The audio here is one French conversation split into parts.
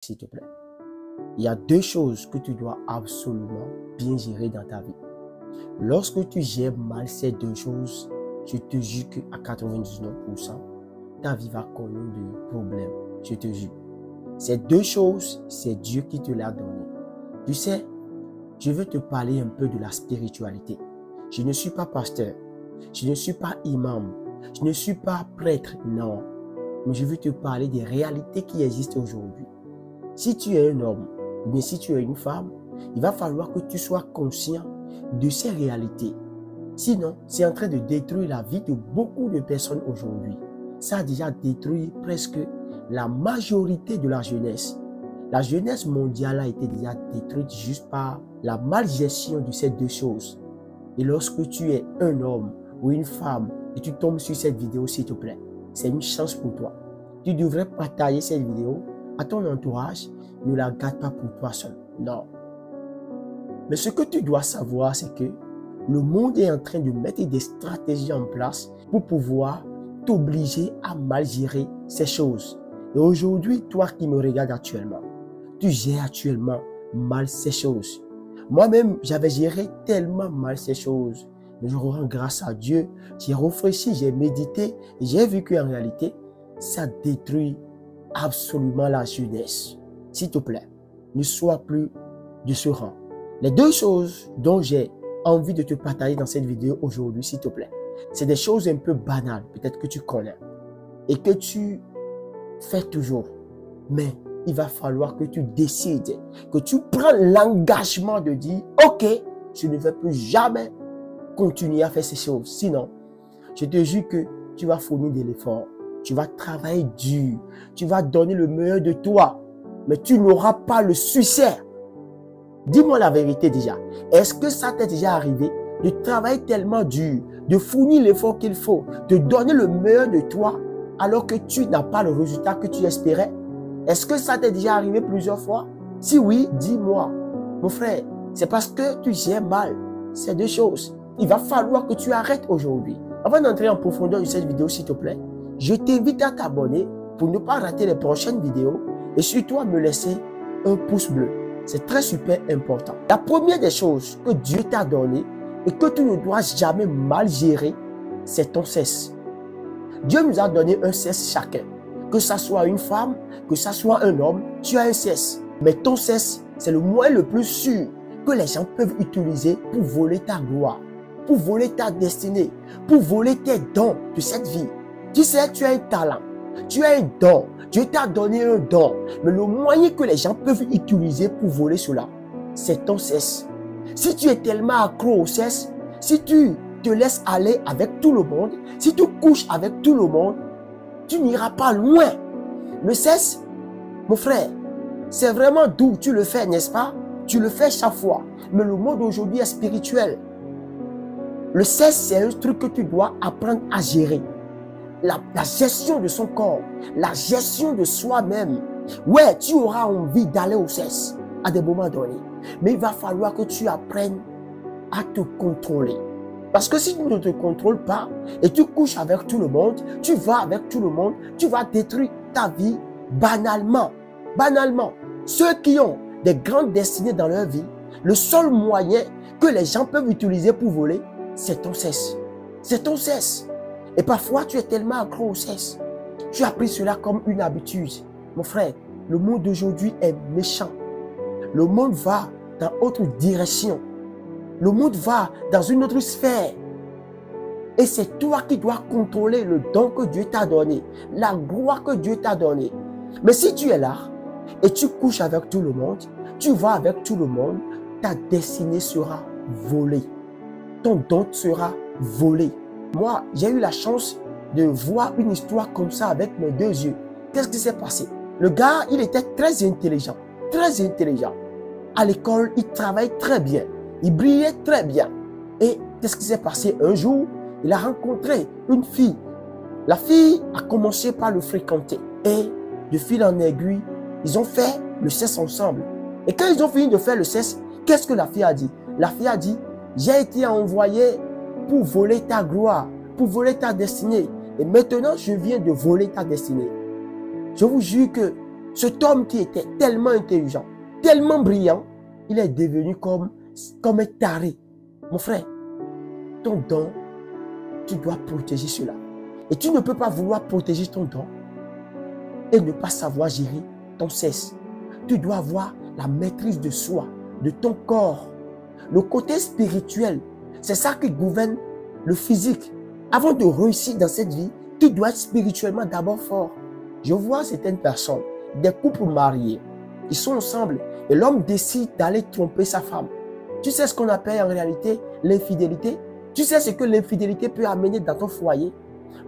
s'il te plaît. Il y a deux choses que tu dois absolument bien gérer dans ta vie. Lorsque tu gères mal ces deux choses, je te jure qu'à 99%, ta vie va connaître des problèmes. Je te jure. Ces deux choses, c'est Dieu qui te l'a donné. Tu sais, je veux te parler un peu de la spiritualité. Je ne suis pas pasteur. Je ne suis pas imam. Je ne suis pas prêtre, non. Mais je veux te parler des réalités qui existent aujourd'hui. Si tu es un homme, ou bien si tu es une femme, il va falloir que tu sois conscient de ces réalités. Sinon, c'est en train de détruire la vie de beaucoup de personnes aujourd'hui. Ça a déjà détruit presque la majorité de la jeunesse. La jeunesse mondiale a été déjà détruite juste par la malgestion de ces deux choses. Et lorsque tu es un homme ou une femme et tu tombes sur cette vidéo, s'il te plaît, c'est une chance pour toi. Tu devrais partager cette vidéo à ton entourage. Ne la garde pas pour toi seul. Non. Mais ce que tu dois savoir, c'est que le monde est en train de mettre des stratégies en place pour pouvoir t'obliger à mal gérer ces choses. Et aujourd'hui, toi qui me regardes actuellement, tu gères actuellement mal ces choses. Moi-même, j'avais géré tellement mal ces choses. Mais je rends grâce à Dieu. J'ai réfléchi, j'ai médité et j'ai vu qu'en réalité, ça détruit absolument la jeunesse. S'il te plaît, ne sois plus de ce rang. Les deux choses dont j'ai envie de te partager dans cette vidéo aujourd'hui, s'il te plaît, c'est des choses un peu banales, peut-être que tu connais et que tu fais toujours. Mais il va falloir que tu décides, que tu prends l'engagement de dire « Ok, je ne vais plus jamais continuer à faire ces choses. » Sinon, je te jure que tu vas fournir de l'effort. Tu vas travailler dur. Tu vas donner le meilleur de toi. Mais tu n'auras pas le succès. Dis-moi la vérité déjà. Est-ce que ça t'est déjà arrivé de travailler tellement dur, de fournir l'effort qu'il faut, de donner le meilleur de toi alors que tu n'as pas le résultat que tu espérais? Est-ce que ça t'est déjà arrivé plusieurs fois? Si oui, dis-moi. Mon frère, c'est parce que tu gères mal ces deux choses. Il va falloir que tu arrêtes aujourd'hui. Avant d'entrer en profondeur de cette vidéo, s'il te plaît, je t'invite à t'abonner pour ne pas rater les prochaines vidéos et surtout à me laisser un pouce bleu. C'est très super important. La première des choses que Dieu t'a donné et que tu ne dois jamais mal gérer, c'est ton cesse. Dieu nous a donné un cesse chacun. Que ça soit une femme, que ça soit un homme, tu as un cesse. Mais ton cesse, c'est le moyen le plus sûr que les gens peuvent utiliser pour voler ta gloire, pour voler ta destinée, pour voler tes dons de cette vie. Tu sais, tu as un talent, tu as un don, Dieu t'a donné un don. Mais le moyen que les gens peuvent utiliser pour voler cela, c'est ton cesse. Si tu es tellement accro au cesse, si tu te laisses aller avec tout le monde, si tu couches avec tout le monde, tu n'iras pas loin. Le cesse, mon frère, c'est vraiment doux. Tu le fais, n'est-ce pas? Tu le fais chaque fois. Mais le monde aujourd'hui est spirituel. Le cesse, c'est un truc que tu dois apprendre à gérer. La gestion de son corps, la gestion de soi-même. Ouais, tu auras envie d'aller au cesse à des moments donnés. Mais il va falloir que tu apprennes à te contrôler. Parce que si tu ne te contrôles pas et tu couches avec tout le monde, tu vas avec tout le monde, tu vas détruire ta vie banalement. Banalement. Ceux qui ont des grandes destinées dans leur vie, le seul moyen que les gens peuvent utiliser pour voler, c'est ton cesse. C'est ton cesse. Et parfois, tu es tellement accro au cesse. Tu as pris cela comme une habitude. Mon frère, le monde d'aujourd'hui est méchant. Le monde va dans autre direction. Le monde va dans une autre sphère. Et c'est toi qui dois contrôler le don que Dieu t'a donné, la gloire que Dieu t'a donnée. Mais si tu es là et tu couches avec tout le monde, tu vas avec tout le monde, ta destinée sera volée. Ton don sera volé. Moi, j'ai eu la chance de voir une histoire comme ça avec mes deux yeux. Qu'est-ce qui s'est passé? Le gars, il était très intelligent. Très intelligent. À l'école, il travaille très bien. Il brillait très bien. Et qu'est-ce qui s'est passé? Un jour, il a rencontré une fille. La fille a commencé par le fréquenter. Et de fil en aiguille, ils ont fait le cesse ensemble. Et quand ils ont fini de faire le cesse, qu'est-ce que la fille a dit? La fille a dit, j'ai été envoyé pour voler ta gloire, pour voler ta destinée. Et maintenant, je viens de voler ta destinée. Je vous jure que Cet homme qui était tellement intelligent, tellement brillant, il est devenu comme un taré. Mon frère, ton don, tu dois protéger cela. Et tu ne peux pas vouloir protéger ton don et ne pas savoir gérer ton cesse. Tu dois avoir la maîtrise de soi, de ton corps. Le côté spirituel, c'est ça qui gouverne le physique. Avant de réussir dans cette vie, tu dois être spirituellement d'abord fort. Je vois certaines personnes, des couples mariés, ils sont ensemble et l'homme décide d'aller tromper sa femme. Tu sais ce qu'on appelle en réalité l'infidélité? Tu sais ce que l'infidélité peut amener dans ton foyer?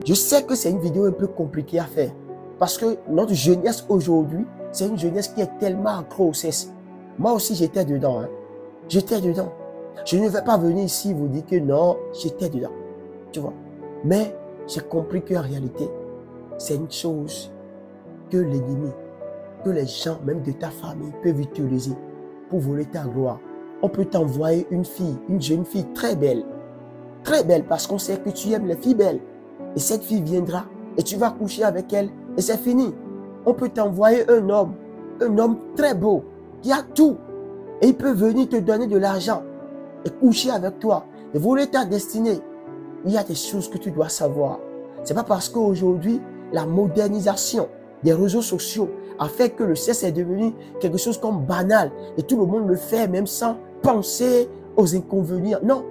Je sais que c'est une vidéo un peu compliquée à faire parce que notre jeunesse aujourd'hui, c'est une jeunesse qui est tellement accro au sexe. Moi aussi, j'étais dedans. J'étais dedans. Je ne vais pas venir ici vous dire que non, j'étais dedans. Tu vois? Mais j'ai compris qu'en réalité, c'est une chose que l'ennemi, que les gens, même de ta famille, peuvent utiliser pour voler ta gloire. On peut t'envoyer une fille, une jeune fille très belle parce qu'on sait que tu aimes les filles belles. Et cette fille viendra et tu vas coucher avec elle et c'est fini. On peut t'envoyer un homme très beau, qui a tout. Et il peut venir te donner de l'argent et coucher avec toi et voler ta destinée. Il y a des choses que tu dois savoir. C'est pas parce qu'aujourd'hui, la modernisation des réseaux sociaux a fait que le sexe est devenu quelque chose comme banal et tout le monde le fait même sans penser aux inconvénients. Non,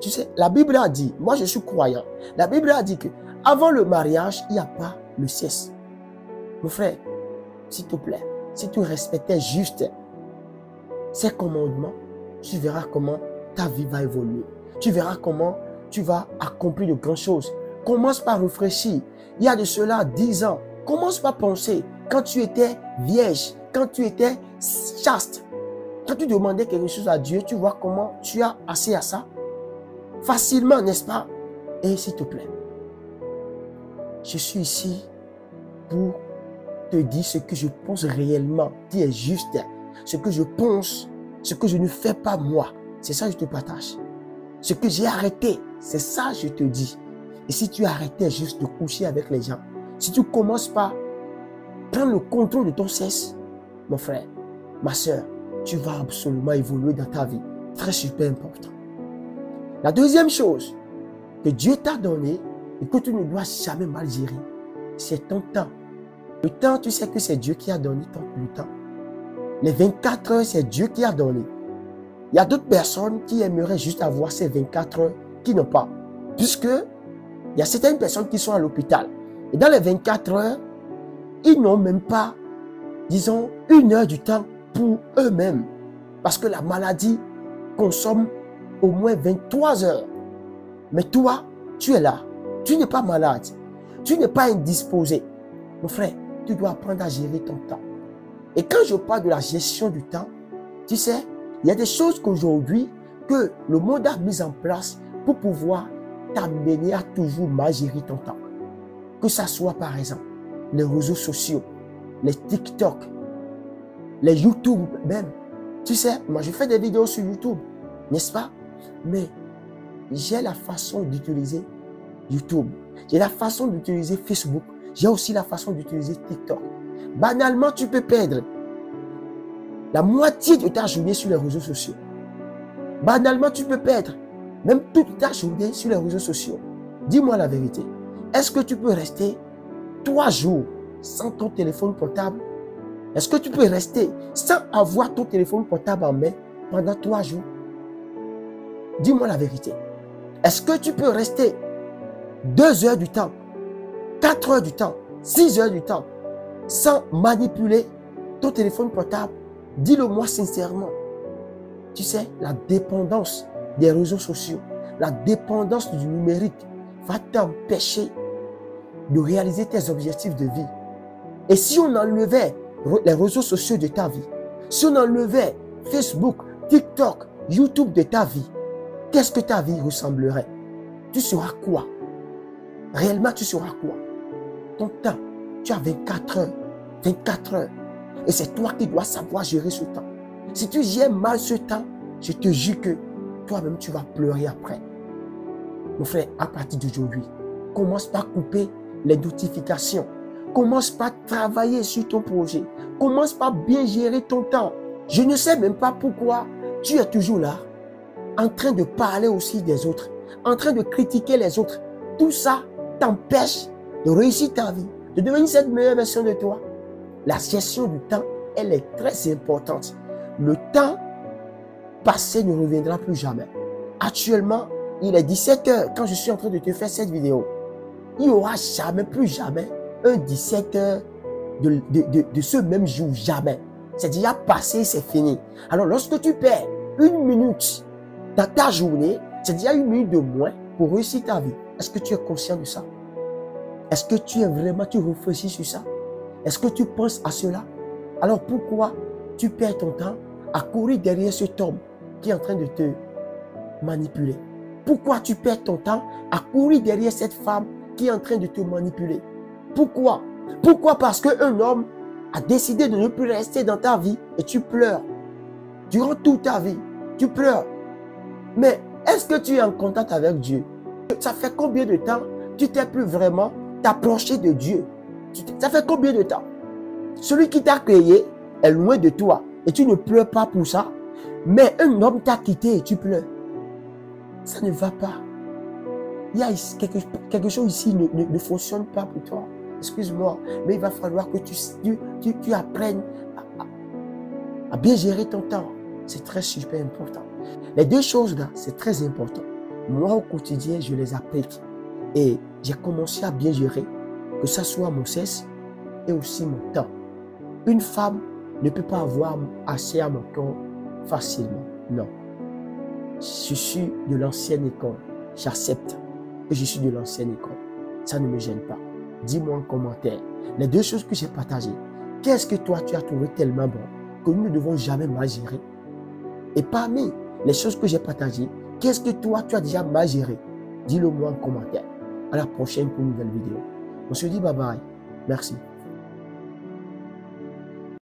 tu sais, la Bible a dit, moi je suis croyant, la Bible a dit que avant le mariage, il n'y a pas le sexe. Mon frère, s'il te plaît, si tu respectais juste ces commandements, tu verras comment ta vie va évoluer. Tu verras comment tu vas accomplir de grandes choses. Commence par réfléchir. Il y a de cela 10 ans. Commence par penser quand tu étais vierge, quand tu étais chaste. Quand tu demandais quelque chose à Dieu, tu vois comment tu as assez à ça. Facilement, n'est-ce pas? Et s'il te plaît, je suis ici pour te dire ce que je pense réellement, qui est juste. Ce que je pense, ce que je ne fais pas moi. C'est ça que je te partage. Ce que j'ai arrêté, c'est ça que je te dis. Et si tu arrêtais juste de coucher avec les gens, si tu commences par prendre le contrôle de ton sexe, mon frère, ma soeur, tu vas absolument évoluer dans ta vie. Très super important. La deuxième chose que Dieu t'a donné et que tu ne dois jamais mal gérer, c'est ton temps. Le temps, tu sais que c'est Dieu qui a donné le temps. Les 24 heures, c'est Dieu qui a donné. Il y a d'autres personnes qui aimeraient juste avoir ces 24 heures qui n'ont pas. Puisque il y a certaines personnes qui sont à l'hôpital. Et dans les 24 heures, ils n'ont même pas, disons, 1 heure du temps pour eux-mêmes. Parce que la maladie consomme au moins 23 heures. Mais toi, tu es là. Tu n'es pas malade. Tu n'es pas indisposé. Mon frère, tu dois apprendre à gérer ton temps. Et quand je parle de la gestion du temps, tu sais, il y a des choses qu'aujourd'hui, que le monde a mis en place pour pouvoir t'amener à toujours mal gérer ton temps. Que ça soit par exemple les réseaux sociaux, les TikTok, les YouTube même. Tu sais, moi je fais des vidéos sur YouTube, n'est-ce pas? Mais j'ai la façon d'utiliser YouTube. J'ai la façon d'utiliser Facebook. J'ai aussi la façon d'utiliser TikTok. Banalement, tu peux perdre la moitié de ta journée sur les réseaux sociaux. Banalement, tu peux perdre même toute ta journée sur les réseaux sociaux. Dis-moi la vérité. Est-ce que tu peux rester 3 jours sans ton téléphone portable? Est-ce que tu peux rester sans avoir ton téléphone portable en main pendant 3 jours? Dis-moi la vérité. Est-ce que tu peux rester 2 heures du temps, 4 heures du temps, 6 heures du temps sans manipuler ton téléphone portable? Dis-le-moi sincèrement. Tu sais, la dépendance des réseaux sociaux, la dépendance du numérique va t'empêcher de réaliser tes objectifs de vie. Et si on enlevait les réseaux sociaux de ta vie, si on enlevait Facebook, TikTok, YouTube de ta vie, qu'est-ce que ta vie ressemblerait? Tu seras quoi? Réellement, tu seras quoi? Ton temps, tu as 24 heures. 24 heures. Et c'est toi qui dois savoir gérer ce temps. Si tu gères mal ce temps, je te jure que toi-même, tu vas pleurer après. Mon frère, à partir d'aujourd'hui, commence par couper les notifications. Commence par travailler sur ton projet. Commence par bien gérer ton temps. Je ne sais même pas pourquoi tu es toujours là, en train de parler aussi des autres, en train de critiquer les autres. Tout ça t'empêche de réussir ta vie, de devenir cette meilleure version de toi. La gestion du temps, elle est très importante. Le temps passé ne reviendra plus jamais. Actuellement, il est 17 h quand je suis en train de te faire cette vidéo. Il n'y aura jamais, plus jamais, un 17 h de ce même jour, jamais. C'est déjà passé, c'est fini. Alors, lorsque tu perds 1 minute dans ta journée, c'est déjà 1 minute de moins pour réussir ta vie. Est-ce que tu es conscient de ça? Est-ce que tu réfléchis sur ça? Est-ce que tu penses à cela? Alors, pourquoi tu perds ton temps à courir derrière cet homme qui est en train de te manipuler? Pourquoi tu perds ton temps à courir derrière cette femme qui est en train de te manipuler? Pourquoi? Pourquoi? Parce qu'un homme a décidé de ne plus rester dans ta vie et tu pleures. Durant toute ta vie, tu pleures. Mais est-ce que tu es en contact avec Dieu? Ça fait combien de temps tu t'es plus vraiment t'approcher de Dieu? Ça fait combien de temps? Celui qui t'a créé est loin de toi et tu ne pleures pas pour ça. Mais un homme t'a quitté et tu pleures. Ça ne va pas. Il y a quelque chose ici ne fonctionne pas pour toi. Excuse-moi, mais il va falloir que tu apprennes à bien gérer ton temps. C'est très super important. Les deux choses là, c'est très important. Moi, au quotidien, je les applique. Et j'ai commencé à bien gérer, que ce soit mon sexe et aussi mon temps. Une femme ne peut pas avoir accès à mon temps facilement. Non. Je suis de l'ancienne école. J'accepte que je suis de l'ancienne école. Ça ne me gêne pas. Dis-moi en commentaire les deux choses que j'ai partagées. Qu'est-ce que toi, tu as trouvé tellement bon que nous ne devons jamais mal gérer? Et parmi les choses que j'ai partagées, qu'est-ce que toi, tu as déjà mal géré? Dis-le moi en commentaire. À la prochaine pour une nouvelle vidéo. On se dit bye bye. Merci.